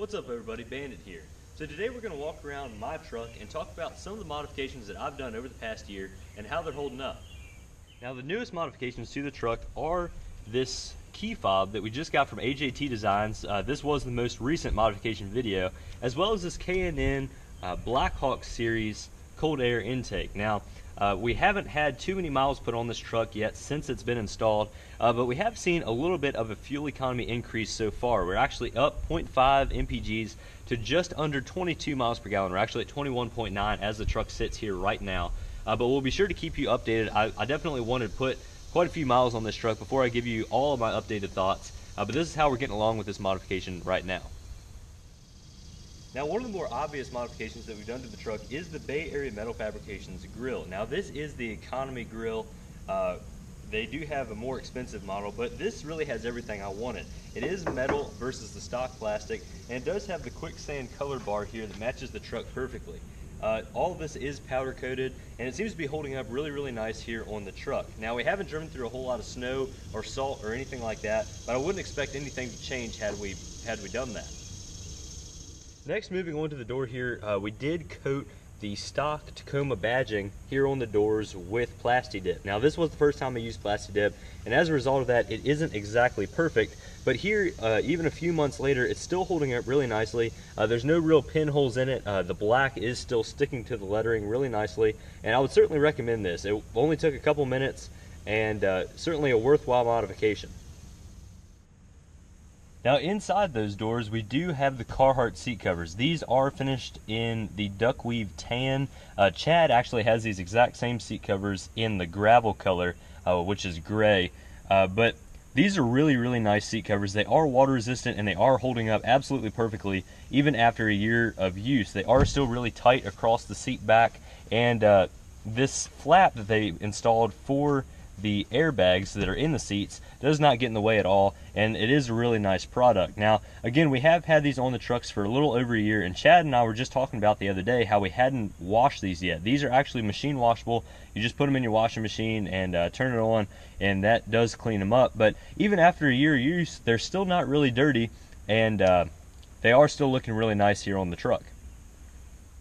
What's up everybody, Bandit here. So today we're going to walk around my truck and talk about some of the modifications that I've done over the past year and how they're holding up. Now the newest modifications to the truck are this key fob that we just got from AJT Designs. This was the most recent modification video, as well as this K&N Blackhawk series cold air intake. Now we haven't had too many miles put on this truck yet since it's been installed, but we have seen a little bit of a fuel economy increase so far. We're actually up 0.5 mpgs to just under 22 miles per gallon. We're actually at 21.9 as the truck sits here right now, but we'll be sure to keep you updated. I definitely wanted to put quite a few miles on this truck before I give you all of my updated thoughts, but this is how we're getting along with this modification right now. Now, one of the more obvious modifications that we've done to the truck is the Bay Area Metal Fabrications grill. Now, this is the economy grill. They do have a more expensive model, but this really has everything I wanted. It is metal versus the stock plastic, and it does have the quicksand color bar here that matches the truck perfectly. All of this is powder coated, and it seems to be holding up really nice here on the truck. Now, we haven't driven through a whole lot of snow or salt or anything like that, but I wouldn't expect anything to change had we done that. Next, moving on to the door here, we did coat the stock Tacoma badging here on the doors with Plasti Dip. Now, this was the first time I used Plasti Dip, and as a result of that, it isn't exactly perfect, but here, even a few months later, it's still holding up really nicely. There's no real pinholes in it. The black is still sticking to the lettering really nicely, and I would certainly recommend this. It only took a couple minutes, and certainly a worthwhile modification. Now, inside those doors, we do have the Carhartt seat covers. These are finished in the duckweave tan. Chad actually has these exact same seat covers in the gravel color, which is gray. But these are really nice seat covers. They are water resistant and they are holding up absolutely perfectly even after a year of use. They are still really tight across the seat back, and this flap that they installed for the airbags that are in the seats does not get in the way at all, and it is a really nice product. Now, again, we have had these on the trucks for a little over a year, and Chad and I were just talking about the other day how we hadn't washed these yet. These are actually machine washable. You just put them in your washing machine and turn it on, and that does clean them up. But even after a year of use, they're still not really dirty, and they are still looking really nice here on the truck.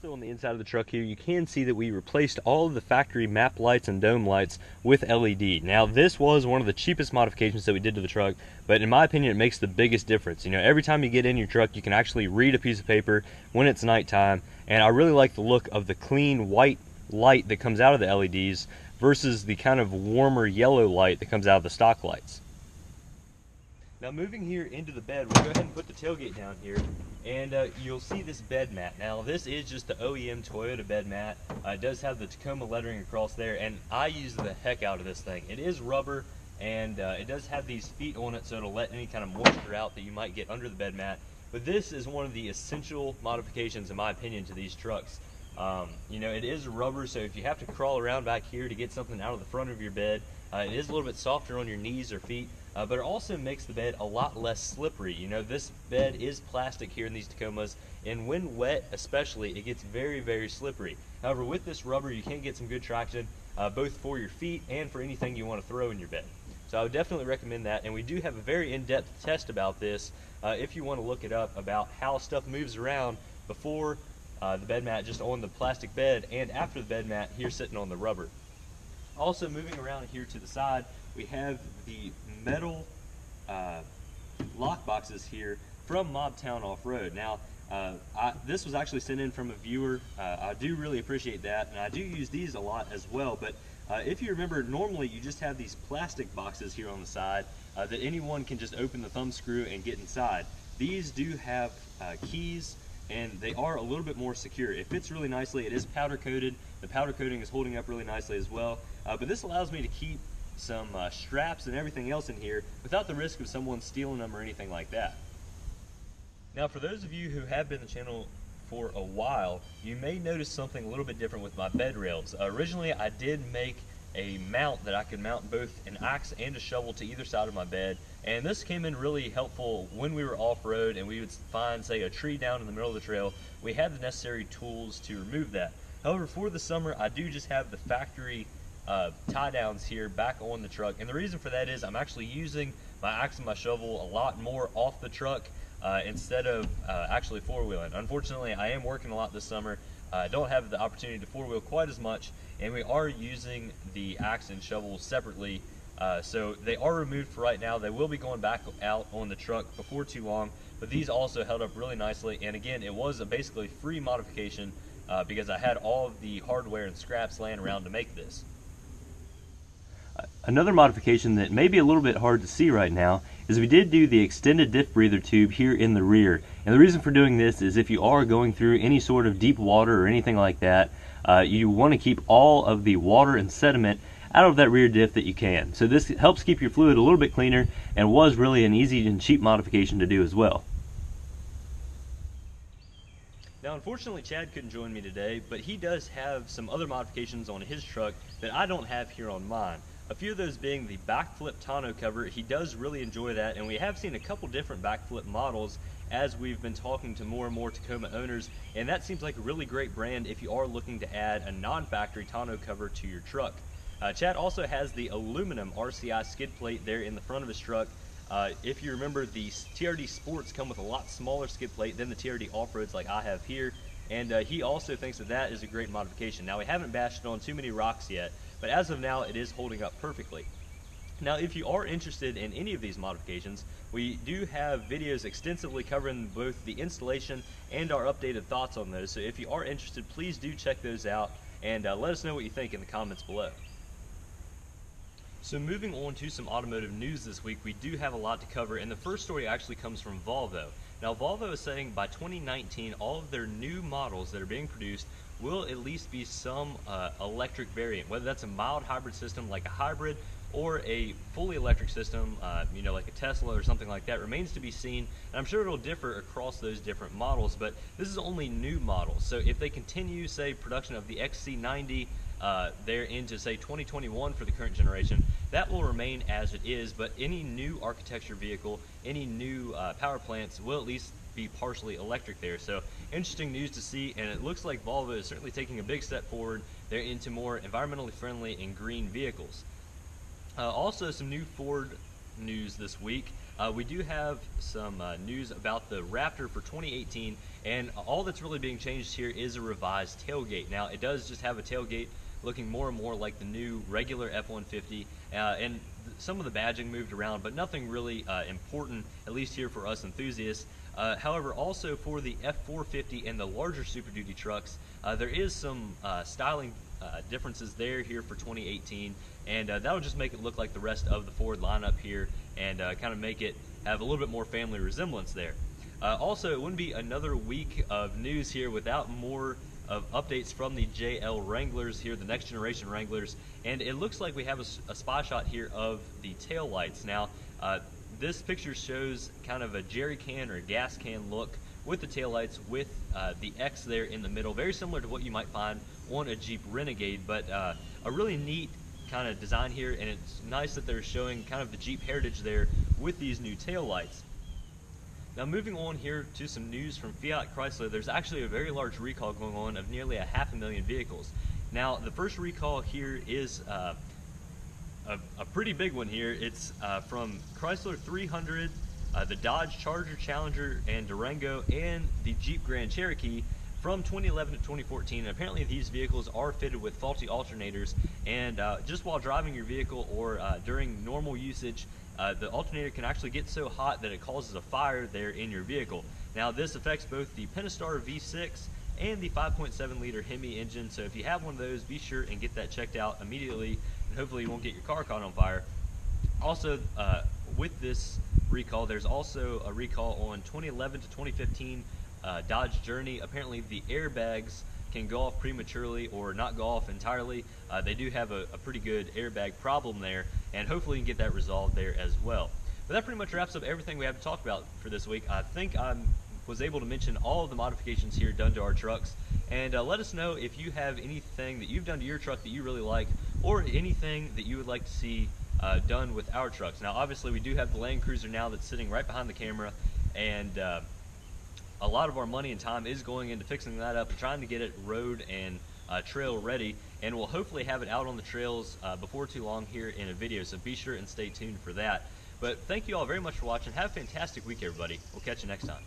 So on the inside of the truck here, you can see that we replaced all of the factory map lights and dome lights with LED. Now, this was one of the cheapest modifications that we did to the truck, but in my opinion, it makes the biggest difference. You know, every time you get in your truck, you can actually read a piece of paper when it's nighttime, and I really like the look of the clean white light that comes out of the LEDs versus the kind of warmer yellow light that comes out of the stock lights. Now, moving here into the bed, we'll go ahead and put the tailgate down here, and you'll see this bed mat. Now, this is just the OEM Toyota bed mat. It does have the Tacoma lettering across there, and I use the heck out of this thing. It is rubber, and it does have these feet on it, so it'll let any kind of moisture out that you might get under the bed mat. But this is one of the essential modifications, in my opinion, to these trucks. You know, it is rubber, so if you have to crawl around back here to get something out of the front of your bed, it is a little bit softer on your knees or feet, but it also makes the bed a lot less slippery. You know, this bed is plastic here in these Tacomas, and when wet especially, it gets very slippery. However, with this rubber, you can get some good traction, both for your feet and for anything you want to throw in your bed. So I would definitely recommend that, and we do have a very in-depth test about this, if you want to look it up, about how stuff moves around before the bed mat just on the plastic bed, and after the bed mat here sitting on the rubber. Also, moving around here to the side, we have the metal lock boxes here from Mobtown Off-Road. Now, this was actually sent in from a viewer. I do really appreciate that, and I do use these a lot as well. But if you remember, normally you just have these plastic boxes here on the side that anyone can just open the thumb screw and get inside. These do have keys, and they are a little bit more secure. It fits really nicely. It is powder coated. The powder coating is holding up really nicely as well. But this allows me to keep some straps and everything else in here without the risk of someone stealing them or anything like that. Now, for those of you who have been on the channel for a while, you may notice something a little bit different with my bed rails. Originally, I did make a mount that I could mount both an axe and a shovel to either side of my bed, and this came in really helpful when we were off-road and we would find, say, a tree down in the middle of the trail. We had the necessary tools to remove that. However, for the summer, I do just have the factory tie downs here back on the truck, and the reason for that is I'm actually using my axe and my shovel a lot more off the truck instead of actually four-wheeling. Unfortunately, I am working a lot this summer. I don't have the opportunity to four-wheel quite as much, and we are using the axe and shovel separately. So they are removed for right now. They will be going back out on the truck before too long, but these also held up really nicely. And again, it was a basically free modification because I had all of the hardware and scraps laying around to make this. Another modification that may be a little bit hard to see right now is we did do the extended diff breather tube here in the rear. And the reason for doing this is if you are going through any sort of deep water or anything like that, you want to keep all of the water and sediment out of that rear diff that you can. So this helps keep your fluid a little bit cleaner and was really an easy and cheap modification to do as well. Now unfortunately Chad couldn't join me today, but he does have some other modifications on his truck that I don't have here on mine. A few of those being the backflip tonneau cover. He does really enjoy that, and we have seen a couple different backflip models as we've been talking to more and more Tacoma owners, and that seems like a really great brand if you are looking to add a non-factory tonneau cover to your truck. Chad also has the aluminum RCI skid plate there in the front of his truck. If you remember, the TRD Sports come with a lot smaller skid plate than the TRD Off-Roads like I have here, and he also thinks that that is a great modification. Now we haven't bashed it on too many rocks yet, but as of now it is holding up perfectly. Now if you are interested in any of these modifications, we do have videos extensively covering both the installation and our updated thoughts on those, so if you are interested, please do check those out and let us know what you think in the comments below. So moving on to some automotive news this week, we do have a lot to cover, and the first story actually comes from Volvo. Now Volvo is saying by 2019 all of their new models that are being produced will at least be some electric variant, whether that's a mild hybrid system like a hybrid or a fully electric system, you know, like a Tesla or something like that, remains to be seen. And I'm sure it'll differ across those different models, but this is only new models. So if they continue, say, production of the XC90 there into, say, 2021 for the current generation, that will remain as it is, but any new architecture vehicle, any new power plants will at least be partially electric there. So interesting news to see, and it looks like Volvo is certainly taking a big step forward. They're into more environmentally friendly and green vehicles. Also some new Ford news this week. We do have some news about the Raptor for 2018, and all that's really being changed here is a revised tailgate. Now it does just have a tailgate looking more and more like the new regular F-150, and some of the badging moved around, but nothing really important, at least here for us enthusiasts. However, also for the F-450 and the larger Super Duty trucks, there is some styling differences there here for 2018, and that'll just make it look like the rest of the Ford lineup here and kind of make it have a little bit more family resemblance there. Also, it wouldn't be another week of news here without more of updates from the JL Wranglers here, the next generation Wranglers, and it looks like we have a spy shot here of the tail lights. Now, this picture shows kind of a jerry can or a gas can look with the taillights with the X there in the middle, very similar to what you might find on a Jeep Renegade, but a really neat kind of design here, and it's nice that they're showing kind of the Jeep heritage there with these new taillights. Now moving on here to some news from Fiat Chrysler, there's actually a very large recall going on of nearly 500,000 vehicles. Now the first recall here is a pretty big one here. It's from Chrysler 300, the Dodge Charger, Challenger, and Durango, and the Jeep Grand Cherokee from 2011 to 2014. And apparently these vehicles are fitted with faulty alternators, and just while driving your vehicle or during normal usage, the alternator can actually get so hot that it causes a fire there in your vehicle. Now this affects both the Pentastar V6 and the 5.7 liter Hemi engine, so if you have one of those, be sure and get that checked out immediately, and hopefully you won't get your car caught on fire. Also, with this recall, there's also a recall on 2011 to 2015 Dodge Journey. Apparently the airbags can go off prematurely or not go off entirely. They do have a pretty good airbag problem there, and hopefully you can get that resolved there as well. But that pretty much wraps up everything we have to talk about for this week. I think I was able to mention all of the modifications here done to our trucks, and let us know if you have anything that you've done to your truck that you really like, or anything that you would like to see done with our trucks. Now obviously we do have the Land Cruiser now that's sitting right behind the camera, and a lot of our money and time is going into fixing that up and trying to get it road and trail ready, and we'll hopefully have it out on the trails before too long here in a video, so be sure and stay tuned for that. But thank you all very much for watching. Have a fantastic week, everybody. We'll catch you next time.